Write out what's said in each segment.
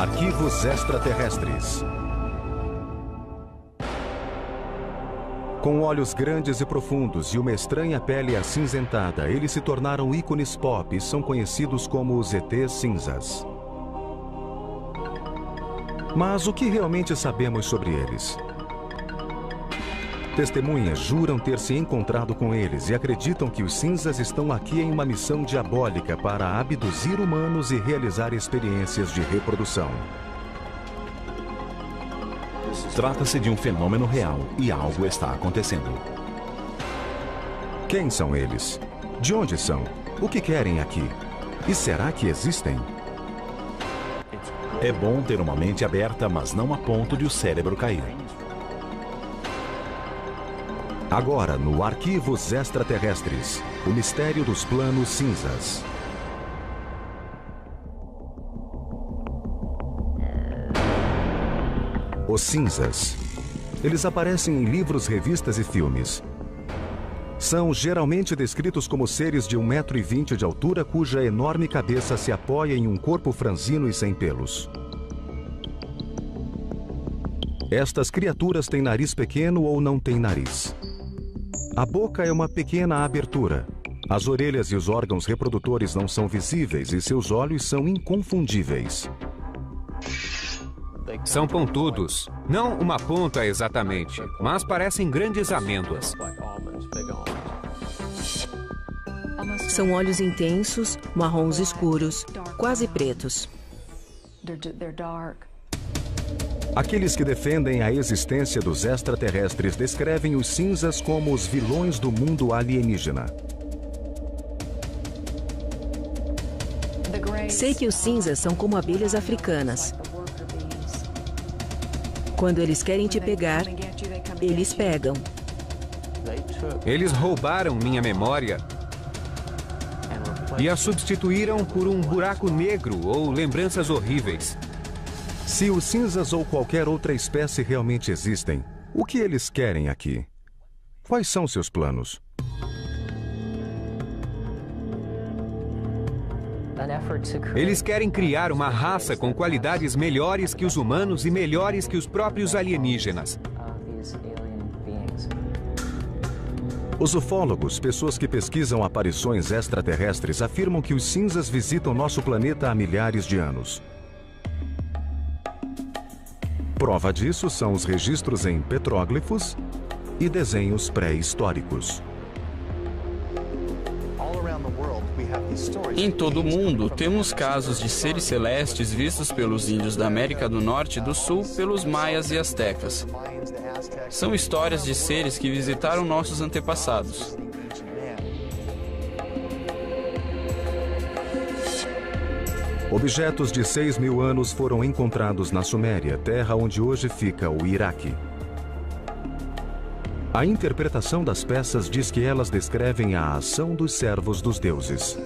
Arquivos extraterrestres. Com olhos grandes e profundos e uma estranha pele acinzentada, eles se tornaram ícones pop e são conhecidos como os ETs cinzas. Mas o que realmente sabemos sobre eles? Testemunhas juram ter se encontrado com eles e acreditam que os cinzas estão aqui em uma missão diabólica para abduzir humanos e realizar experiências de reprodução. Trata-se de um fenômeno real e algo está acontecendo. Quem são eles? De onde são? O que querem aqui? E será que existem? É bom ter uma mente aberta, mas não a ponto de o cérebro cair. Agora, no Arquivos Extraterrestres, o mistério dos planos cinzas. Os cinzas. Eles aparecem em livros, revistas e filmes. São geralmente descritos como seres de 1,20 m de altura cuja enorme cabeça se apoia em um corpo franzino e sem pelos. Estas criaturas têm nariz pequeno ou não têm nariz. A boca é uma pequena abertura. As orelhas e os órgãos reprodutores não são visíveis e seus olhos são inconfundíveis. São pontudos. Não uma ponta exatamente, mas parecem grandes amêndoas. São olhos intensos, marrons escuros, quase pretos. Aqueles que defendem a existência dos extraterrestres descrevem os cinzas como os vilões do mundo alienígena. Sei que os cinzas são como abelhas africanas. Quando eles querem te pegar, eles pegam. Eles roubaram minha memória e a substituíram por um buraco negro ou lembranças horríveis. Se os cinzas ou qualquer outra espécie realmente existem, o que eles querem aqui? Quais são seus planos? Eles querem criar uma raça com qualidades melhores que os humanos e melhores que os próprios alienígenas. Os ufólogos, pessoas que pesquisam aparições extraterrestres, afirmam que os cinzas visitam nosso planeta há milhares de anos. Prova disso são os registros em petróglifos e desenhos pré-históricos. Em todo o mundo, temos casos de seres celestes vistos pelos índios da América do Norte e do Sul, pelos maias e astecas. São histórias de seres que visitaram nossos antepassados. Objetos de 6.000 anos foram encontrados na Suméria, terra onde hoje fica o Iraque. A interpretação das peças diz que elas descrevem a ação dos servos dos deuses.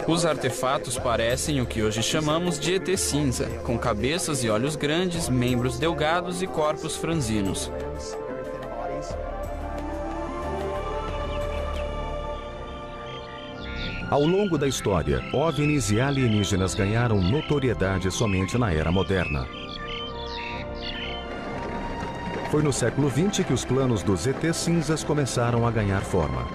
Os artefatos parecem o que hoje chamamos de ET cinza, com cabeças e olhos grandes, membros delgados e corpos franzinos. Ao longo da história, OVNIs e alienígenas ganharam notoriedade somente na era moderna. Foi no século XX que os planos dos ET cinzas começaram a ganhar forma.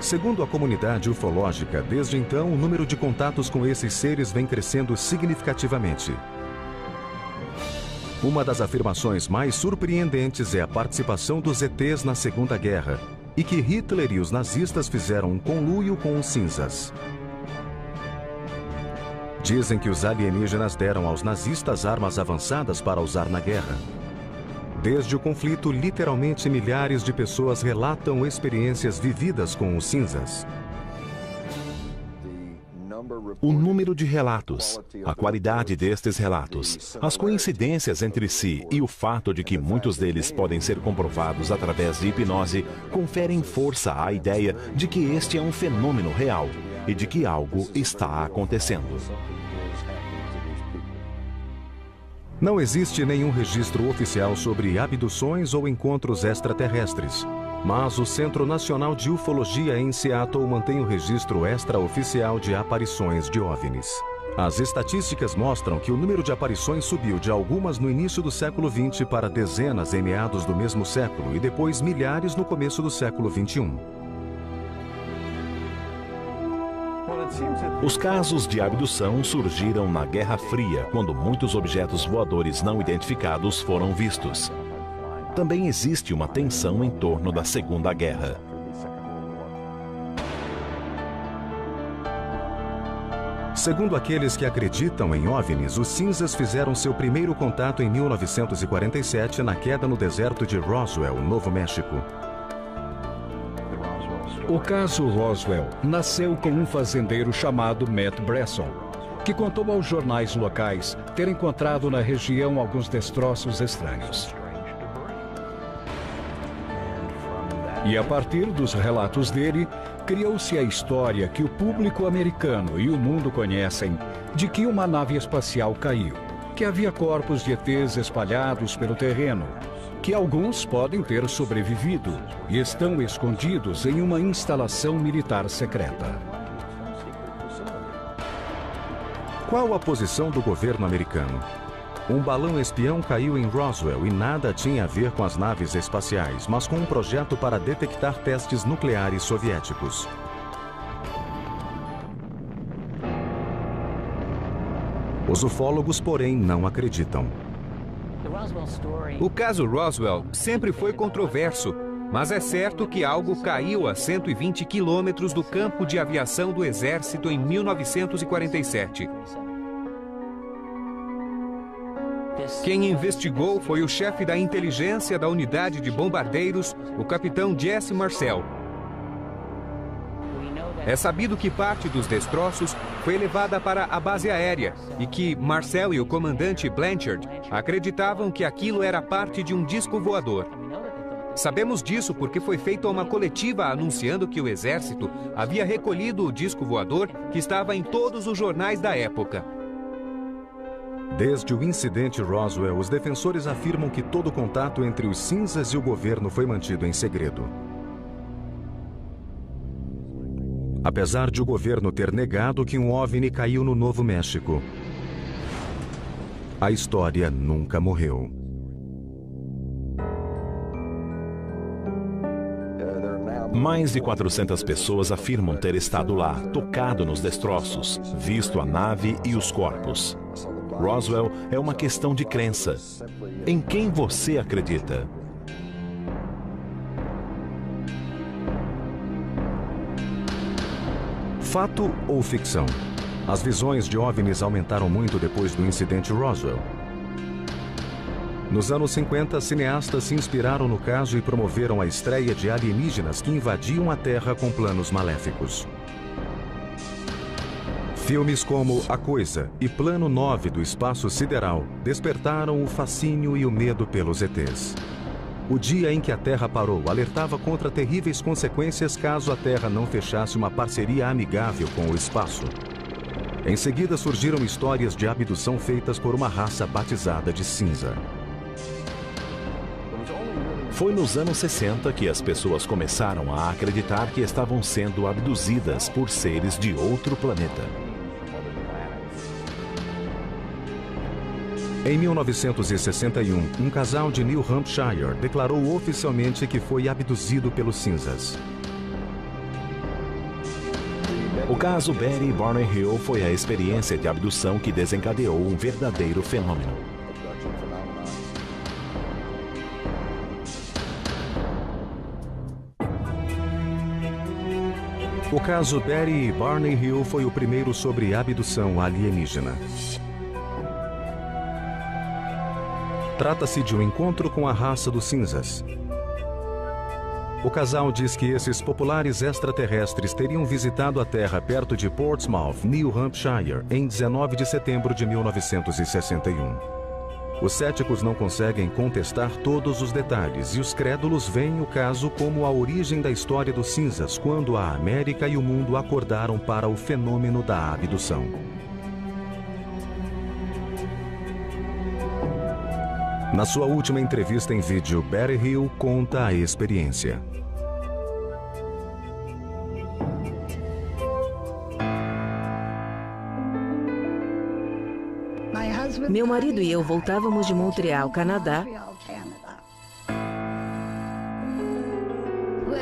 Segundo a comunidade ufológica, desde então o número de contatos com esses seres vem crescendo significativamente. Uma das afirmações mais surpreendentes é a participação dos ETs na Segunda Guerra, e que Hitler e os nazistas fizeram um conluio com os cinzas. Dizem que os alienígenas deram aos nazistas armas avançadas para usar na guerra. Desde o conflito, literalmente milhares de pessoas relatam experiências vividas com os cinzas. O número de relatos, a qualidade destes relatos, as coincidências entre si e o fato de que muitos deles podem ser comprovados através de hipnose conferem força à ideia de que este é um fenômeno real e de que algo está acontecendo. Não existe nenhum registro oficial sobre abduções ou encontros extraterrestres, mas o Centro Nacional de Ufologia em Seattle mantém o registro extraoficial de aparições de OVNIs. As estatísticas mostram que o número de aparições subiu de algumas no início do século XX para dezenas em meados do mesmo século e depois milhares no começo do século XXI. Os casos de abdução surgiram na Guerra Fria, quando muitos objetos voadores não identificados foram vistos. Também existe uma tensão em torno da Segunda Guerra. Segundo aqueles que acreditam em OVNIs, os cinzas fizeram seu primeiro contato em 1947 na queda no deserto de Roswell, Novo México. O caso Roswell nasceu com um fazendeiro chamado Matt Bresson, que contou aos jornais locais ter encontrado na região alguns destroços estranhos. E a partir dos relatos dele, criou-se a história que o público americano e o mundo conhecem de que uma nave espacial caiu, que havia corpos de ETs espalhados pelo terreno, que alguns podem ter sobrevivido e estão escondidos em uma instalação militar secreta. Qual a posição do governo americano? Um balão espião caiu em Roswell e nada tinha a ver com as naves espaciais, mas com um projeto para detectar testes nucleares soviéticos. Os ufólogos, porém, não acreditam. O caso Roswell sempre foi controverso, mas é certo que algo caiu a 120 quilômetros do campo de aviação do Exército em 1947. Quem investigou foi o chefe da inteligência da unidade de bombardeiros, o capitão Jesse Marcel. É sabido que parte dos destroços foi levada para a base aérea e que Marcel e o comandante Blanchard acreditavam que aquilo era parte de um disco voador. Sabemos disso porque foi feita uma coletiva anunciando que o Exército havia recolhido o disco voador que estava em todos os jornais da época. Desde o incidente Roswell, os defensores afirmam que todo contato entre os cinzas e o governo foi mantido em segredo. Apesar de o governo ter negado que um OVNI caiu no Novo México, a história nunca morreu. Mais de 400 pessoas afirmam ter estado lá, tocado nos destroços, visto a nave e os corpos. Roswell é uma questão de crença. Em quem você acredita? Fato ou ficção? As visões de OVNIs aumentaram muito depois do incidente Roswell. Nos anos 50, cineastas se inspiraram no caso e promoveram a estreia de alienígenas que invadiam a Terra com planos maléficos. Filmes como A Coisa e Plano 9 do Espaço Sideral despertaram o fascínio e o medo pelos ETs. O dia em que a Terra parou alertava contra terríveis consequências caso a Terra não fechasse uma parceria amigável com o espaço. Em seguida surgiram histórias de abdução feitas por uma raça batizada de cinza. Foi nos anos 60 que as pessoas começaram a acreditar que estavam sendo abduzidas por seres de outro planeta. Em 1961, um casal de New Hampshire declarou oficialmente que foi abduzido pelos cinzas. O caso Betty e Barney Hill foi a experiência de abdução que desencadeou um verdadeiro fenômeno. O caso Betty e Barney Hill foi o primeiro sobre abdução alienígena. Trata-se de um encontro com a raça dos cinzas. O casal diz que esses populares extraterrestres teriam visitado a Terra perto de Portsmouth, New Hampshire, em 19 de setembro de 1961. Os céticos não conseguem contestar todos os detalhes e os crédulos veem o caso como a origem da história dos cinzas, quando a América e o mundo acordaram para o fenômeno da abdução. Na sua última entrevista em vídeo, Betty Hill conta a experiência. Meu marido e eu voltávamos de Montreal, Canadá.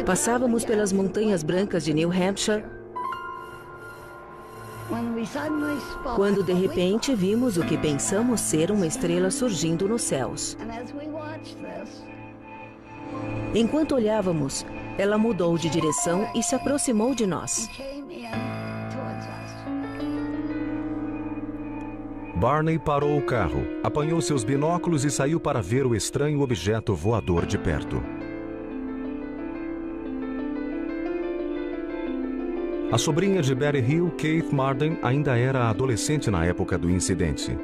Passávamos pelas montanhas brancas de New Hampshire, quando de repente vimos o que pensamos ser uma estrela surgindo nos céus. Enquanto olhávamos, ela mudou de direção e se aproximou de nós. Barney parou o carro, apanhou seus binóculos e saiu para ver o estranho objeto voador de perto. A sobrinha de Betty Hill, Kate Marden, ainda era adolescente na época do incidente.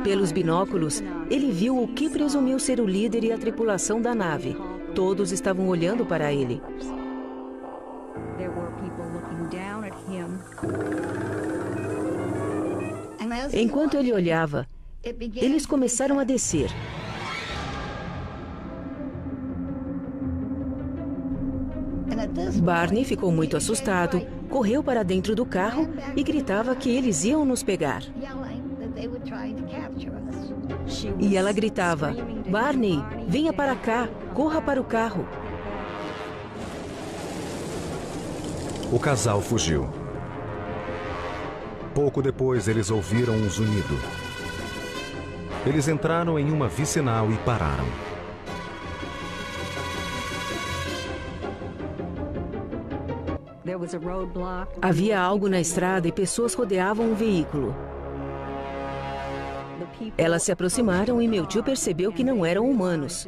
Pelos binóculos, ele viu o que presumiu ser o líder e a tripulação da nave. Todos estavam olhando para ele. Enquanto ele olhava, eles começaram a descer. Barney ficou muito assustado, correu para dentro do carro e gritava que eles iam nos pegar. E ela gritava: "Barney, venha para cá, corra para o carro." O casal fugiu. Pouco depois, eles ouviram um zunido. Eles entraram em uma vicinal e pararam. Havia algo na estrada e pessoas rodeavam o veículo. Elas se aproximaram e meu tio percebeu que não eram humanos,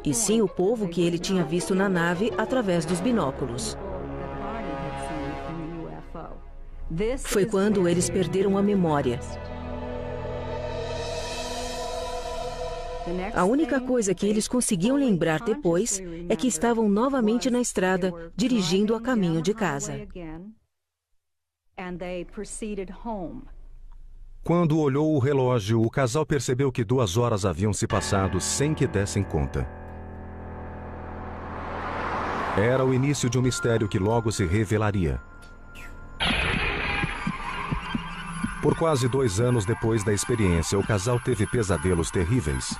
e sim o povo que ele tinha visto na nave através dos binóculos. Foi quando eles perderam a memória. A única coisa que eles conseguiam lembrar depois é que estavam novamente na estrada, dirigindo a caminho de casa. Quando olhou o relógio, o casal percebeu que 2 horas haviam se passado sem que dessem conta. Era o início de um mistério que logo se revelaria. Por quase 2 anos depois da experiência, o casal teve pesadelos terríveis.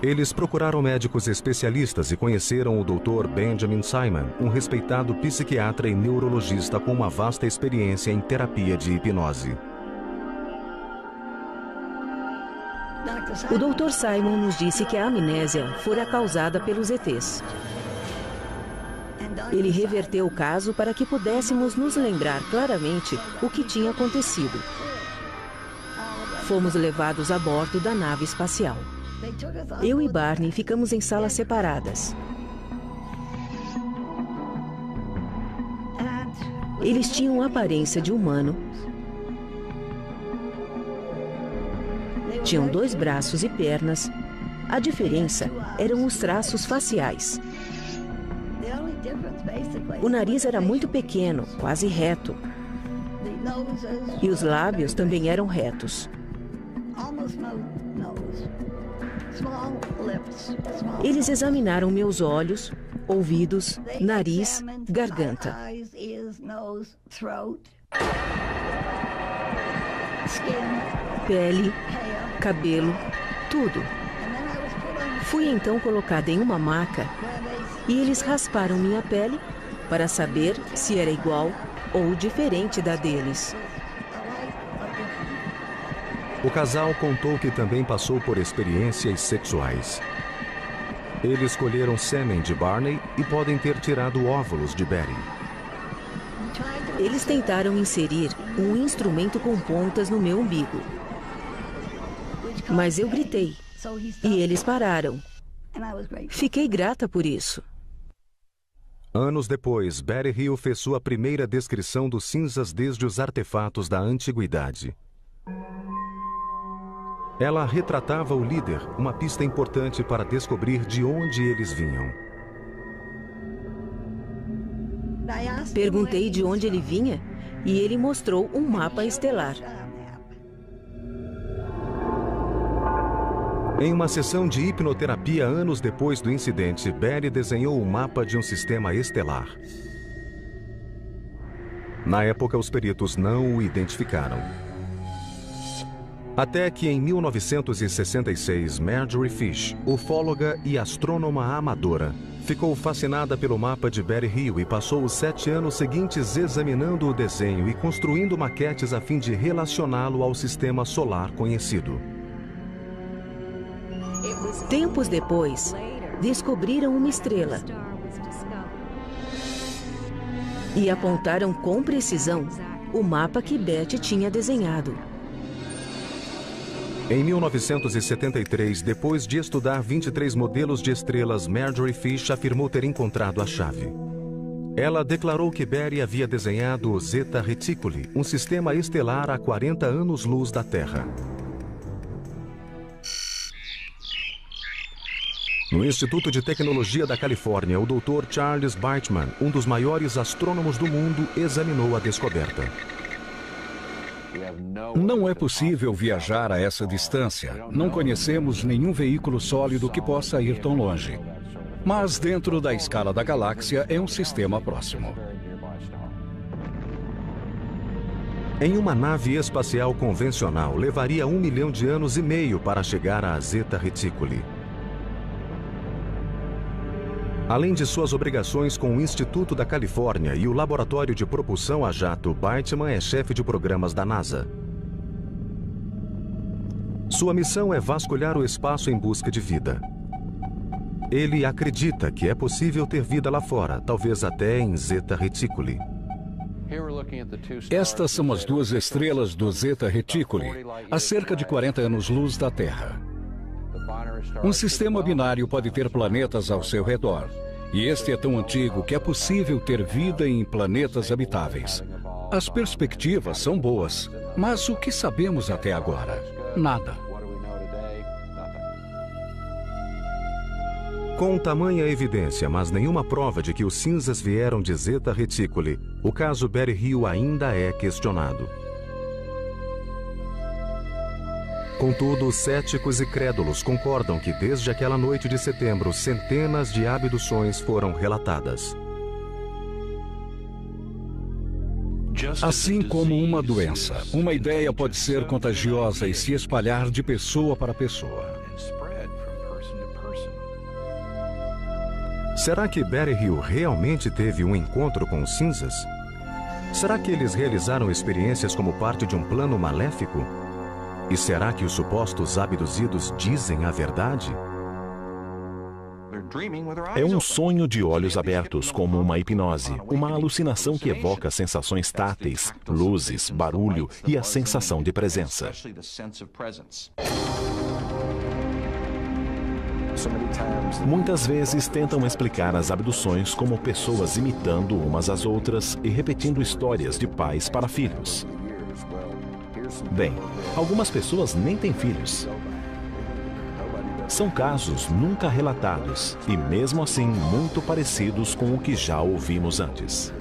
Eles procuraram médicos especialistas e conheceram o Dr. Benjamin Simon, um respeitado psiquiatra e neurologista com uma vasta experiência em terapia de hipnose. O Dr. Simon nos disse que a amnésia fora causada pelos ETs. Ele reverteu o caso para que pudéssemos nos lembrar claramente o que tinha acontecido. Fomos levados a bordo da nave espacial. Eu e Barney ficamos em salas separadas. Eles tinham a aparência de humano. Tinham 2 braços e pernas. A diferença eram os traços faciais. O nariz era muito pequeno, quase reto. E os lábios também eram retos. Eles examinaram meus olhos, ouvidos, nariz, garganta. Pele, cabelo, tudo. Fui então colocada em uma maca e eles rasparam minha pele para saber se era igual ou diferente da deles. O casal contou que também passou por experiências sexuais. Eles colheram sêmen de Barney e podem ter tirado óvulos de Betty. Eles tentaram inserir um instrumento com pontas no meu umbigo. Mas eu gritei e eles pararam. Fiquei grata por isso. Anos depois, Betty Hill fez sua primeira descrição dos cinzas desde os artefatos da antiguidade. Ela retratava o líder, uma pista importante para descobrir de onde eles vinham. Perguntei de onde ele vinha e ele mostrou um mapa estelar. Em uma sessão de hipnoterapia anos depois do incidente, Betty desenhou o mapa de um sistema estelar. Na época, os peritos não o identificaram. Até que em 1966, Marjorie Fish, ufóloga e astrônoma amadora, ficou fascinada pelo mapa de Betty Hill e passou os 7 anos seguintes examinando o desenho e construindo maquetes a fim de relacioná-lo ao sistema solar conhecido. Tempos depois, descobriram uma estrela e apontaram com precisão o mapa que Betty tinha desenhado. Em 1973, depois de estudar 23 modelos de estrelas, Marjorie Fish afirmou ter encontrado a chave. Ela declarou que Betty havia desenhado o Zeta Reticuli, um sistema estelar a 40 anos-luz da Terra. No Instituto de Tecnologia da Califórnia, o Dr. Charles Bateman, um dos maiores astrônomos do mundo, examinou a descoberta. Não é possível viajar a essa distância. Não conhecemos nenhum veículo sólido que possa ir tão longe. Mas dentro da escala da galáxia é um sistema próximo. Em uma nave espacial convencional, levaria 1 milhão de anos e meio para chegar a Zeta Reticuli. Além de suas obrigações com o Instituto da Califórnia e o Laboratório de Propulsão a Jato, Bateman é chefe de programas da NASA. Sua missão é vasculhar o espaço em busca de vida. Ele acredita que é possível ter vida lá fora, talvez até em Zeta Reticuli. Estas são as 2 estrelas do Zeta Reticuli, a cerca de 40 anos-luz da Terra. Um sistema binário pode ter planetas ao seu redor. E este é tão antigo que é possível ter vida em planetas habitáveis. As perspectivas são boas, mas o que sabemos até agora? Nada. Com tamanha evidência, mas nenhuma prova de que os cinzas vieram de Zeta Reticuli, o caso Betty Hill ainda é questionado. Contudo, céticos e crédulos concordam que desde aquela noite de setembro, centenas de abduções foram relatadas. Assim como uma doença, uma ideia pode ser contagiosa e se espalhar de pessoa para pessoa. Será que Betty Hill realmente teve um encontro com os cinzas? Será que eles realizaram experiências como parte de um plano maléfico? E será que os supostos abduzidos dizem a verdade? É um sonho de olhos abertos, como uma hipnose, uma alucinação que evoca sensações táteis, luzes, barulho e a sensação de presença. Muitas vezes tentam explicar as abduções como pessoas imitando umas às outras e repetindo histórias de pais para filhos. Bem, algumas pessoas nem têm filhos. São casos nunca relatados e, mesmo assim, muito parecidos com o que já ouvimos antes.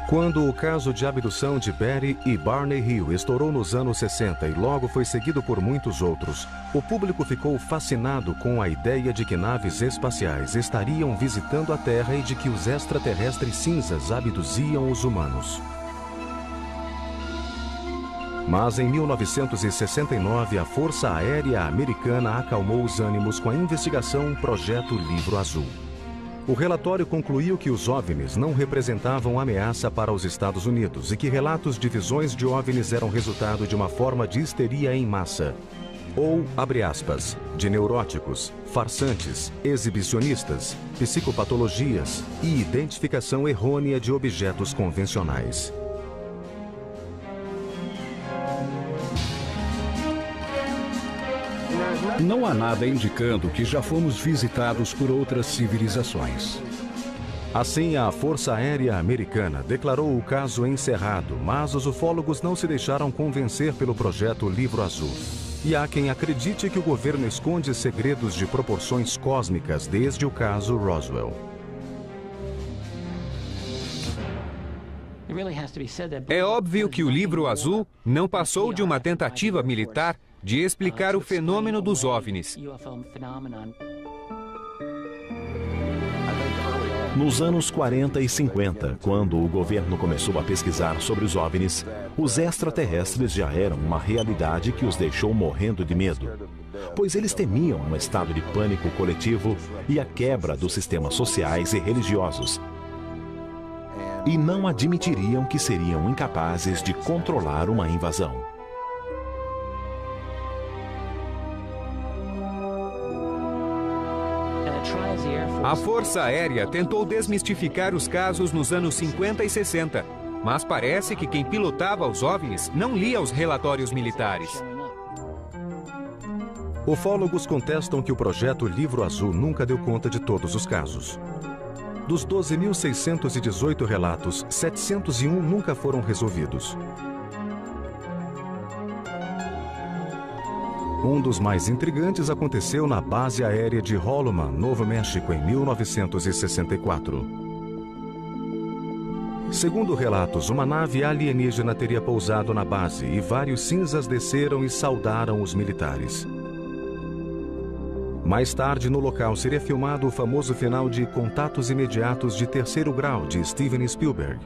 Quando o caso de abdução de Betty e Barney Hill estourou nos anos 60 e logo foi seguido por muitos outros, o público ficou fascinado com a ideia de que naves espaciais estariam visitando a Terra e de que os extraterrestres cinzas abduziam os humanos. Mas em 1969, a Força Aérea Americana acalmou os ânimos com a investigação Projeto Livro Azul. O relatório concluiu que os OVNIs não representavam ameaça para os Estados Unidos e que relatos de visões de OVNIs eram resultado de uma forma de histeria em massa. Ou, abre aspas, de neuróticos, farsantes, exibicionistas, psicopatologias e identificação errônea de objetos convencionais. Não há nada indicando que já fomos visitados por outras civilizações. Assim, a Força Aérea Americana declarou o caso encerrado, mas os ufólogos não se deixaram convencer pelo projeto Livro Azul. E há quem acredite que o governo esconde segredos de proporções cósmicas desde o caso Roswell. É óbvio que o Livro Azul não passou de uma tentativa militar de explicar o fenômeno dos OVNIs. Nos anos 40 e 50, quando o governo começou a pesquisar sobre os OVNIs, os extraterrestres já eram uma realidade que os deixou morrendo de medo, pois eles temiam um estado de pânico coletivo e a quebra dos sistemas sociais e religiosos, e não admitiriam que seriam incapazes de controlar uma invasão. A Força Aérea tentou desmistificar os casos nos anos 50 e 60, mas parece que quem pilotava os OVNIs não lia os relatórios militares. Ufólogos contestam que o projeto Livro Azul nunca deu conta de todos os casos. Dos 12.618 relatos, 701 nunca foram resolvidos. Um dos mais intrigantes aconteceu na base aérea de Holloman, Novo México, em 1964. Segundo relatos, uma nave alienígena teria pousado na base e vários cinzas desceram e saudaram os militares. Mais tarde, no local, seria filmado o famoso final de Contatos Imediatos de Terceiro Grau, de Steven Spielberg.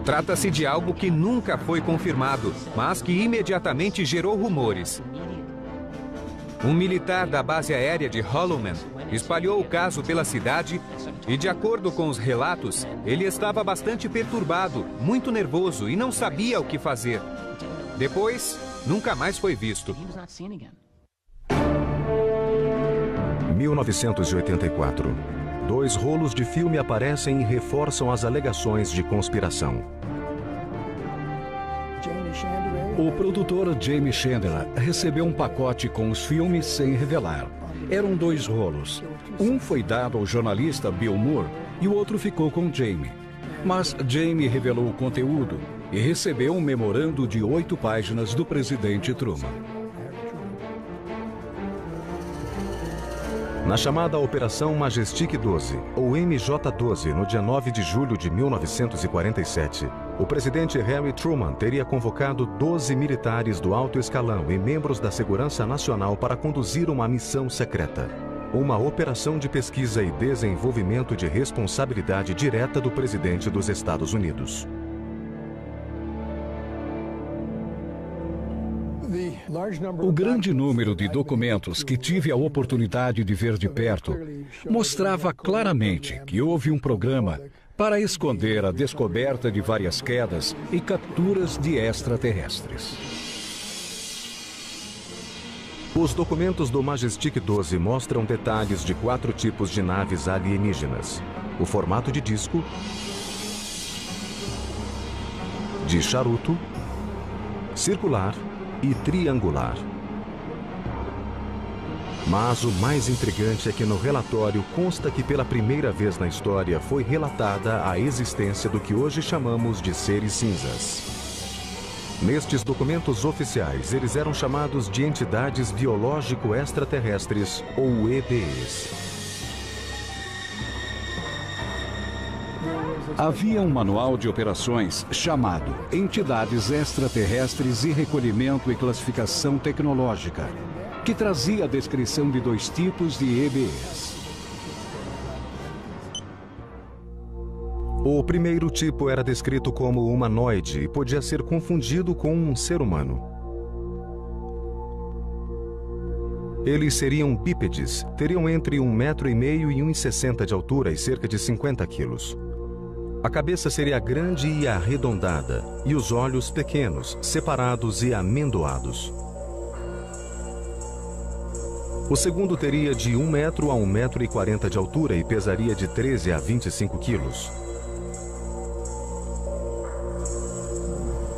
Trata-se de algo que nunca foi confirmado, mas que imediatamente gerou rumores. Um militar da base aérea de Holloman espalhou o caso pela cidade e, de acordo com os relatos, ele estava bastante perturbado, muito nervoso e não sabia o que fazer. Depois, nunca mais foi visto. 1984. 2 rolos de filme aparecem e reforçam as alegações de conspiração. O produtor Jamie Chandler recebeu um pacote com os filmes sem revelar. Eram 2 rolos. Um foi dado ao jornalista Bill Moore e o outro ficou com Jamie. Mas Jamie revelou o conteúdo e recebeu um memorando de 8 páginas do presidente Truman. Na chamada Operação Majestic 12, ou MJ-12, no dia 9 de julho de 1947, o presidente Harry Truman teria convocado 12 militares do alto escalão e membros da Segurança Nacional para conduzir uma missão secreta. Uma operação de pesquisa e desenvolvimento de responsabilidade direta do presidente dos Estados Unidos. O grande número de documentos que tive a oportunidade de ver de perto mostrava claramente que houve um programa para esconder a descoberta de várias quedas e capturas de extraterrestres. Os documentos do Majestic 12 mostram detalhes de 4 tipos de naves alienígenas: o formato de disco, de charuto, circular e triangular. Mas o mais intrigante é que no relatório consta que pela primeira vez na história foi relatada a existência do que hoje chamamos de seres cinzas. Nestes documentos oficiais, eles eram chamados de entidades biológico-extraterrestres, ou EBEs. Havia um manual de operações chamado Entidades Extraterrestres e Recolhimento e Classificação Tecnológica, que trazia a descrição de 2 tipos de EBEs. O primeiro tipo era descrito como humanoide e podia ser confundido com um ser humano. Eles seriam bípedes, teriam entre 1,5 metro e 1,60 de altura e cerca de 50 quilos. A cabeça seria grande e arredondada, e os olhos pequenos, separados e amendoados. O segundo teria de 1 metro a 1,40 metro de altura e pesaria de 13 a 25 quilos.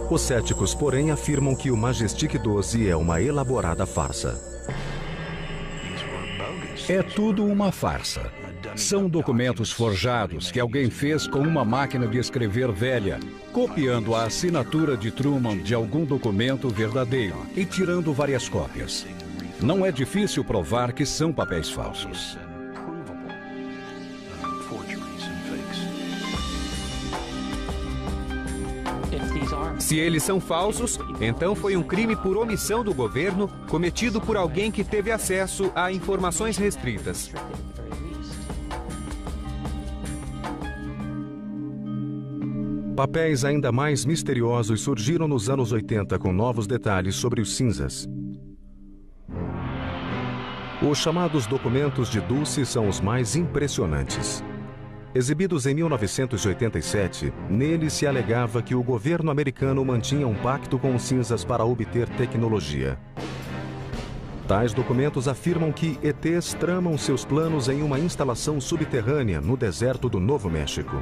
Os céticos, porém, afirmam que o Majestic 12 é uma elaborada farsa. É tudo uma farsa. São documentos forjados que alguém fez com uma máquina de escrever velha, copiando a assinatura de Truman de algum documento verdadeiro e tirando várias cópias. Não é difícil provar que são papéis falsos. Se eles são falsos, então foi um crime por omissão do governo cometido por alguém que teve acesso a informações restritas. Papéis ainda mais misteriosos surgiram nos anos 80 com novos detalhes sobre os cinzas. Os chamados documentos de Dulce são os mais impressionantes. Exibidos em 1987, neles se alegava que o governo americano mantinha um pacto com os cinzas para obter tecnologia. Tais documentos afirmam que ETs tramam seus planos em uma instalação subterrânea no deserto do Novo México.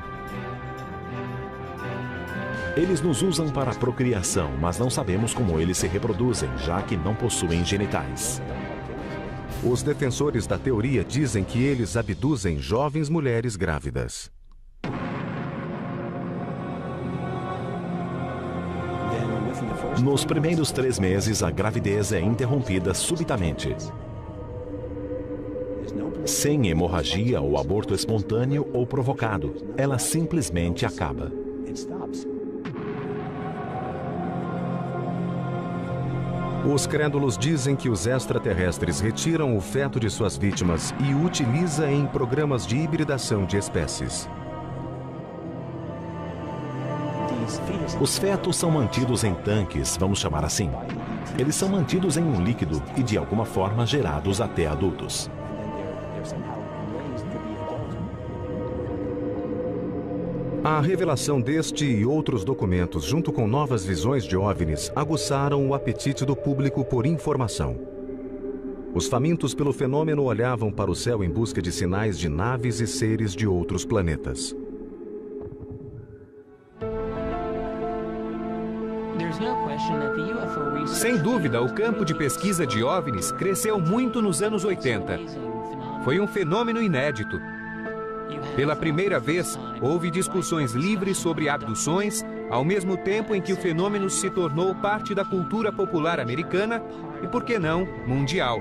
Eles nos usam para a procriação, mas não sabemos como eles se reproduzem, já que não possuem genitais. Os defensores da teoria dizem que eles abduzem jovens mulheres grávidas. Nos primeiros 3 meses, a gravidez é interrompida subitamente. Sem hemorragia ou aborto espontâneo ou provocado, ela simplesmente acaba. Os crédulos dizem que os extraterrestres retiram o feto de suas vítimas e o utiliza em programas de hibridação de espécies. Os fetos são mantidos em tanques, vamos chamar assim. Eles são mantidos em um líquido e de alguma forma gerados até adultos. A revelação deste e outros documentos, junto com novas visões de OVNIs, aguçaram o apetite do público por informação. Os famintos pelo fenômeno olhavam para o céu em busca de sinais de naves e seres de outros planetas. Sem dúvida, o campo de pesquisa de OVNIs cresceu muito nos anos 80. Foi um fenômeno inédito. Pela primeira vez, houve discussões livres sobre abduções, ao mesmo tempo em que o fenômeno se tornou parte da cultura popular americana e, por que não, mundial.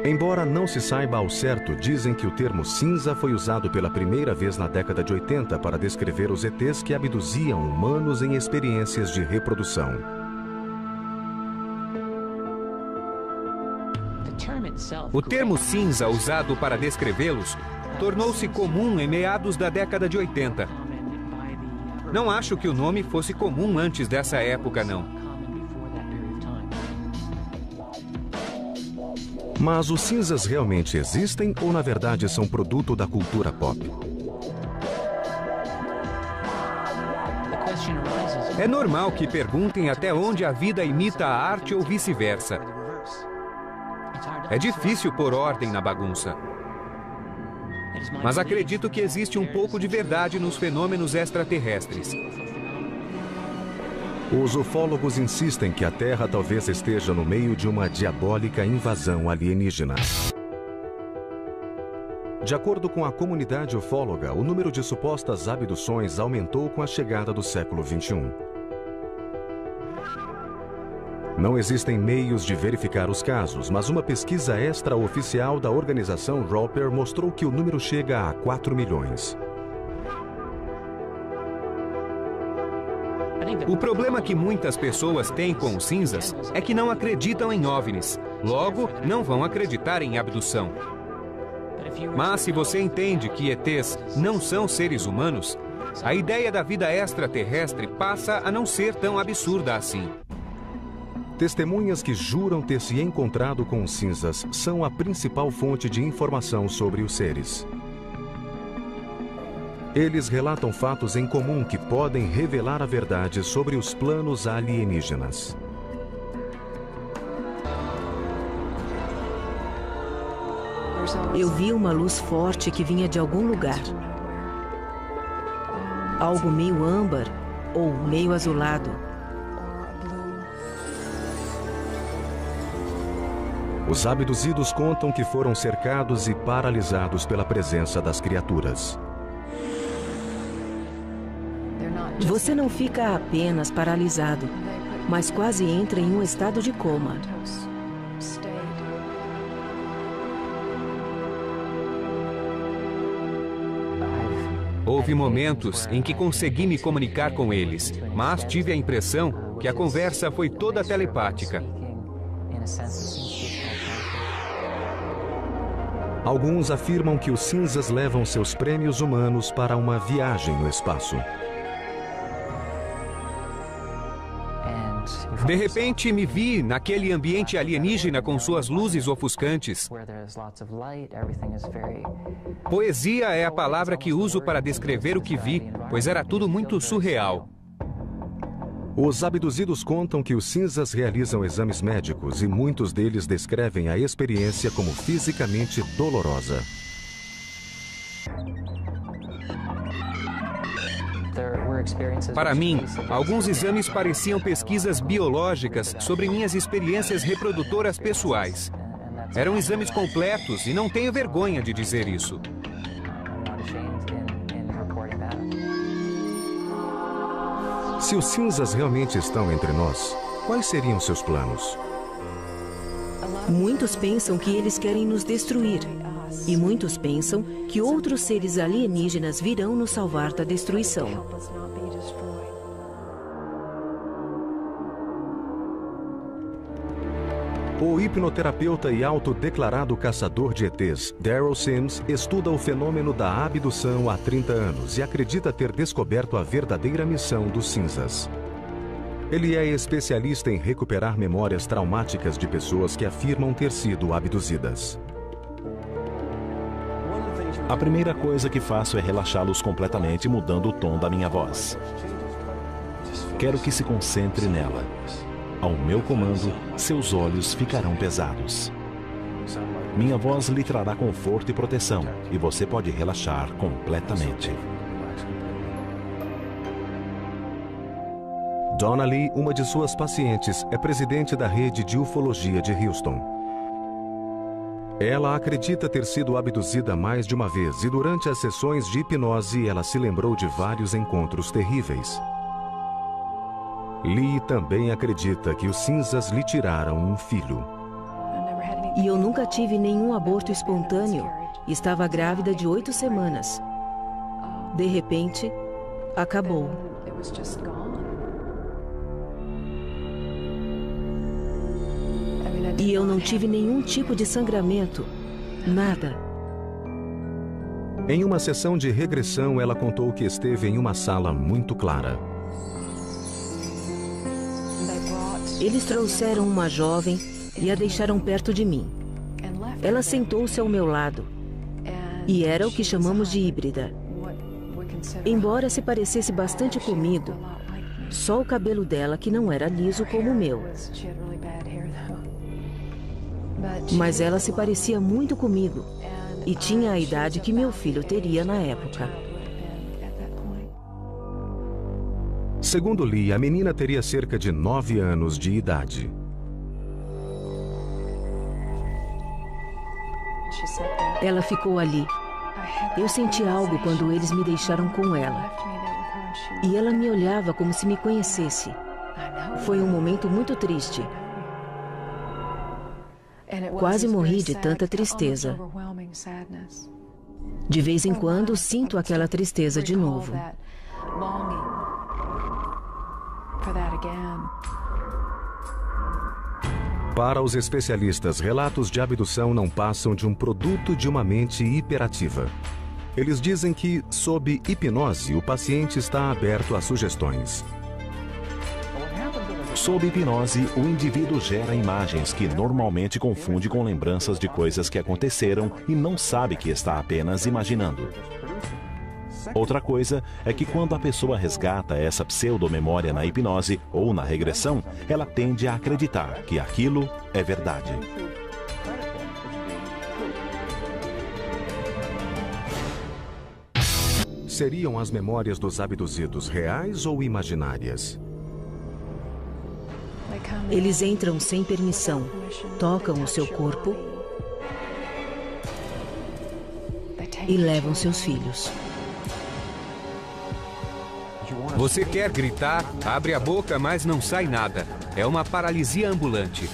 Embora não se saiba ao certo, dizem que o termo cinza foi usado pela primeira vez na década de 80 para descrever os ETs que abduziam humanos em experiências de reprodução. O termo cinza usado para descrevê-los tornou-se comum em meados da década de 80. Não acho que o nome fosse comum antes dessa época, não. Mas os cinzas realmente existem ou, na verdade, são produto da cultura pop? É normal que perguntem até onde a vida imita a arte ou vice-versa. É difícil pôr ordem na bagunça. Mas acredito que existe um pouco de verdade nos fenômenos extraterrestres. Os ufólogos insistem que a Terra talvez esteja no meio de uma diabólica invasão alienígena. De acordo com a comunidade ufóloga, o número de supostas abduções aumentou com a chegada do século XXI. Não existem meios de verificar os casos, mas uma pesquisa extraoficial da organização Roper mostrou que o número chega a 4 milhões. O problema que muitas pessoas têm com os cinzas é que não acreditam em OVNIs. Logo, não vão acreditar em abdução. Mas se você entende que ETs não são seres humanos, a ideia da vida extraterrestre passa a não ser tão absurda assim. Testemunhas que juram ter se encontrado com os cinzas são a principal fonte de informação sobre os seres. Eles relatam fatos em comum que podem revelar a verdade sobre os planos alienígenas. Eu vi uma luz forte que vinha de algum lugar. Algo meio âmbar ou meio azulado. Os abduzidos contam que foram cercados e paralisados pela presença das criaturas. Você não fica apenas paralisado, mas quase entra em um estado de coma. Houve momentos em que consegui me comunicar com eles, mas tive a impressão que a conversa foi toda telepática. Alguns afirmam que os cinzas levam seus prêmios humanos para uma viagem no espaço. De repente, me vi naquele ambiente alienígena com suas luzes ofuscantes. Poesia é a palavra que uso para descrever o que vi, pois era tudo muito surreal. Os abduzidos contam que os cinzas realizam exames médicos e muitos deles descrevem a experiência como fisicamente dolorosa. Para mim, alguns exames pareciam pesquisas biológicas sobre minhas experiências reprodutoras pessoais. Eram exames completos e não tenho vergonha de dizer isso. Se os cinzas realmente estão entre nós, quais seriam seus planos? Muitos pensam que eles querem nos destruir. E muitos pensam que outros seres alienígenas virão nos salvar da destruição. O hipnoterapeuta e autodeclarado caçador de ETs, Daryl Sims, estuda o fenômeno da abdução há 30 anos e acredita ter descoberto a verdadeira missão dos cinzas. Ele é especialista em recuperar memórias traumáticas de pessoas que afirmam ter sido abduzidas. A primeira coisa que faço é relaxá-los completamente, mudando o tom da minha voz. Quero que se concentre nela. Ao meu comando, seus olhos ficarão pesados. Minha voz lhe trará conforto e proteção, e você pode relaxar completamente. Donna Lee, uma de suas pacientes, é presidente da rede de ufologia de Houston. Ela acredita ter sido abduzida mais de uma vez e durante as sessões de hipnose ela se lembrou de vários encontros terríveis. Lee também acredita que os cinzas lhe tiraram um filho. E eu nunca tive nenhum aborto espontâneo. Estava grávida de 8 semanas. De repente, acabou. E eu não tive nenhum tipo de sangramento. Nada. Em uma sessão de regressão, ela contou que esteve em uma sala muito clara. Eles trouxeram uma jovem e a deixaram perto de mim. Ela sentou-se ao meu lado. E era o que chamamos de híbrida. Embora se parecesse bastante comigo, só o cabelo dela que não era liso como o meu. Mas ela se parecia muito comigo e tinha a idade que meu filho teria na época. Segundo Lee, a menina teria cerca de 9 anos de idade. Ela ficou ali. Eu senti algo quando eles me deixaram com ela. E ela me olhava como se me conhecesse. Foi um momento muito triste. Quase morri de tanta tristeza. De vez em quando, sinto aquela tristeza de novo. Para os especialistas, relatos de abdução não passam de um produto de uma mente hiperativa. Eles dizem que, sob hipnose, o paciente está aberto a sugestões. Sob hipnose, o indivíduo gera imagens que normalmente confunde com lembranças de coisas que aconteceram e não sabe que está apenas imaginando. Outra coisa é que quando a pessoa resgata essa pseudomemória na hipnose ou na regressão, ela tende a acreditar que aquilo é verdade. Seriam as memórias dos abduzidos reais ou imaginárias? Eles entram sem permissão, tocam o seu corpo e levam seus filhos. Você quer gritar, abre a boca, mas não sai nada. É uma paralisia ambulante.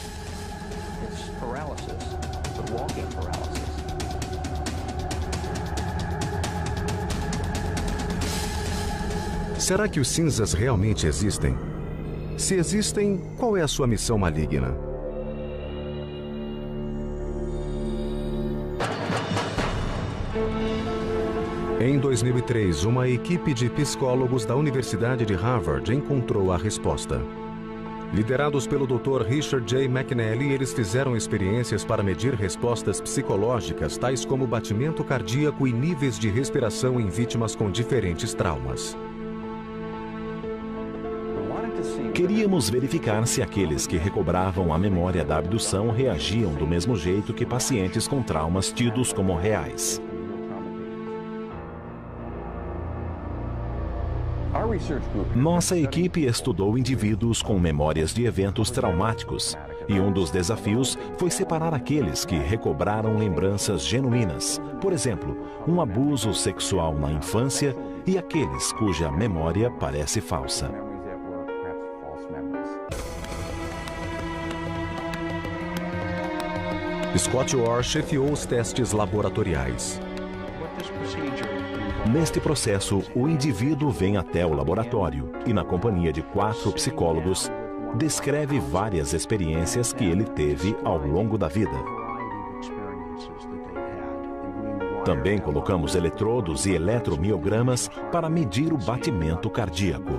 Será que os cinzas realmente existem? Se existem, qual é a sua missão maligna? Em 2003, uma equipe de psicólogos da Universidade de Harvard encontrou a resposta. Liderados pelo Dr. Richard J. McNally, eles fizeram experiências para medir respostas psicológicas, tais como batimento cardíaco e níveis de respiração em vítimas com diferentes traumas. Queríamos verificar se aqueles que recobravam a memória da abdução reagiam do mesmo jeito que pacientes com traumas tidos como reais. Nossa equipe estudou indivíduos com memórias de eventos traumáticos, e um dos desafios foi separar aqueles que recobraram lembranças genuínas, por exemplo, um abuso sexual na infância, e aqueles cuja memória parece falsa. Scott Orr chefiou os testes laboratoriais. Neste processo, o indivíduo vem até o laboratório e, na companhia de 4 psicólogos, descreve várias experiências que ele teve ao longo da vida. Também colocamos eletrodos e eletromiogramas para medir o batimento cardíaco.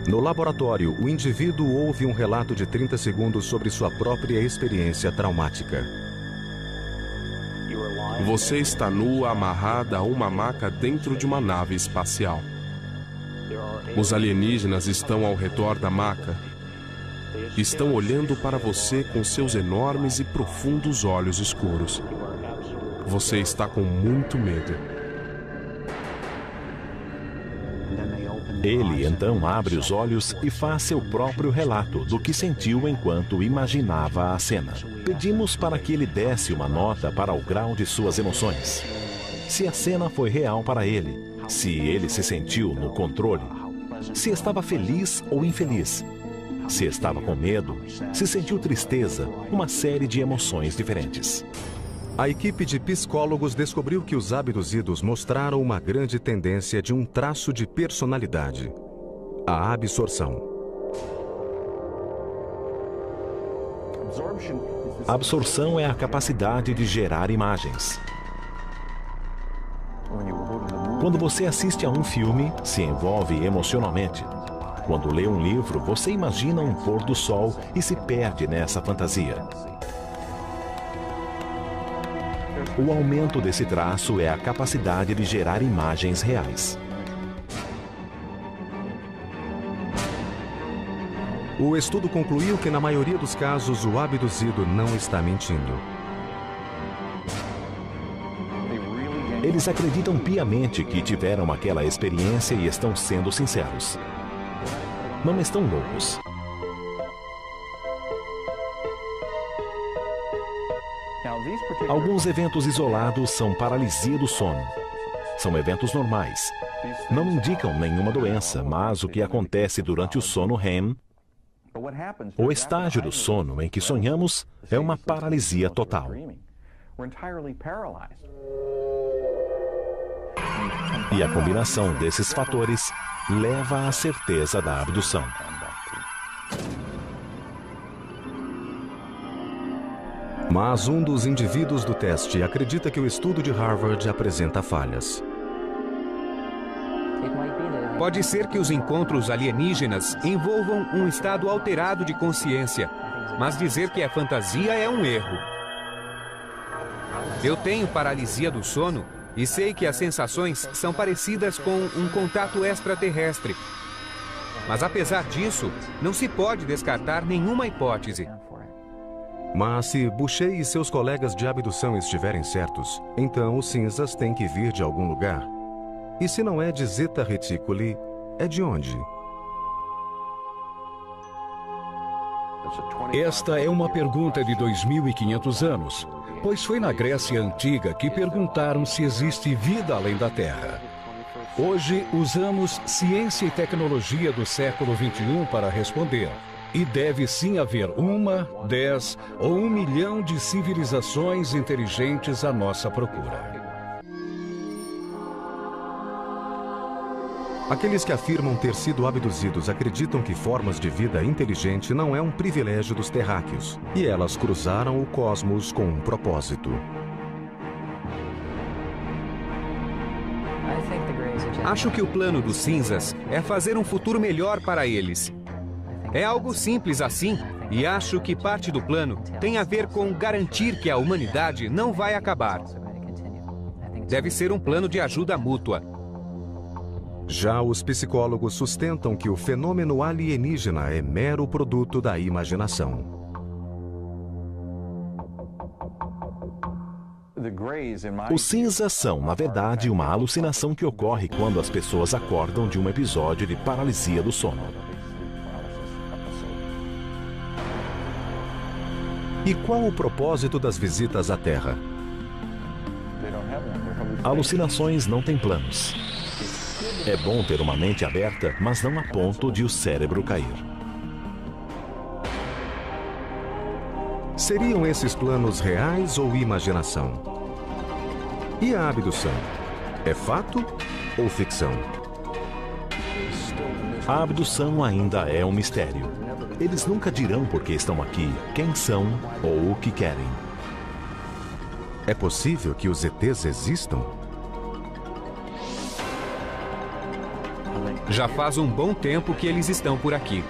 No laboratório, o indivíduo ouve um relato de 30 segundos sobre sua própria experiência traumática. Você está nua, amarrada a uma maca dentro de uma nave espacial. Os alienígenas estão ao redor da maca. Estão olhando para você com seus enormes e profundos olhos escuros. Você está com muito medo. Ele então abre os olhos e faz seu próprio relato do que sentiu enquanto imaginava a cena. Pedimos para que ele desse uma nota para o grau de suas emoções. Se a cena foi real para ele, se ele se sentiu no controle, se estava feliz ou infeliz, se estava com medo, se sentiu tristeza, uma série de emoções diferentes. A equipe de psicólogos descobriu que os abduzidos mostraram uma grande tendência de um traço de personalidade: a absorção. A absorção é a capacidade de gerar imagens. Quando você assiste a um filme, se envolve emocionalmente. Quando lê um livro, você imagina um pôr do sol e se perde nessa fantasia. O aumento desse traço é a capacidade de gerar imagens reais. O estudo concluiu que, na maioria dos casos, o abduzido não está mentindo. Eles acreditam piamente que tiveram aquela experiência e estão sendo sinceros. Não estão loucos. Alguns eventos isolados são paralisia do sono. São eventos normais. Não indicam nenhuma doença, mas o que acontece durante o sono REM, o estágio do sono em que sonhamos, é uma paralisia total. E a combinação desses fatores leva à certeza da abdução. Mas um dos indivíduos do teste acredita que o estudo de Harvard apresenta falhas. Pode ser que os encontros alienígenas envolvam um estado alterado de consciência, mas dizer que é fantasia é um erro. Eu tenho paralisia do sono e sei que as sensações são parecidas com um contato extraterrestre. Mas apesar disso, não se pode descartar nenhuma hipótese. Mas se Boucher e seus colegas de abdução estiverem certos, então os cinzas têm que vir de algum lugar. E se não é de Zeta Reticuli, é de onde? Esta é uma pergunta de 2.500 anos, pois foi na Grécia Antiga que perguntaram se existe vida além da Terra. Hoje usamos ciência e tecnologia do século XXI para responder. E deve sim haver 1, 10 ou 1 milhão de civilizações inteligentes à nossa procura. Aqueles que afirmam ter sido abduzidos acreditam que formas de vida inteligente não é um privilégio dos terráqueos, e elas cruzaram o cosmos com um propósito. Acho que o plano dos cinzas é fazer um futuro melhor para eles. É algo simples assim, e acho que parte do plano tem a ver com garantir que a humanidade não vai acabar. Deve ser um plano de ajuda mútua. Já os psicólogos sustentam que o fenômeno alienígena é mero produto da imaginação. Os cinzas são, na verdade, uma alucinação que ocorre quando as pessoas acordam de um episódio de paralisia do sono. E qual o propósito das visitas à Terra? Alucinações não têm planos. É bom ter uma mente aberta, mas não a ponto de o cérebro cair. Seriam esses planos reais ou imaginação? E a abdução? É fato ou ficção? A abdução ainda é um mistério. Eles nunca dirão por que estão aqui, quem são ou o que querem. É possível que os ETs existam? Já faz um bom tempo que eles estão por aqui.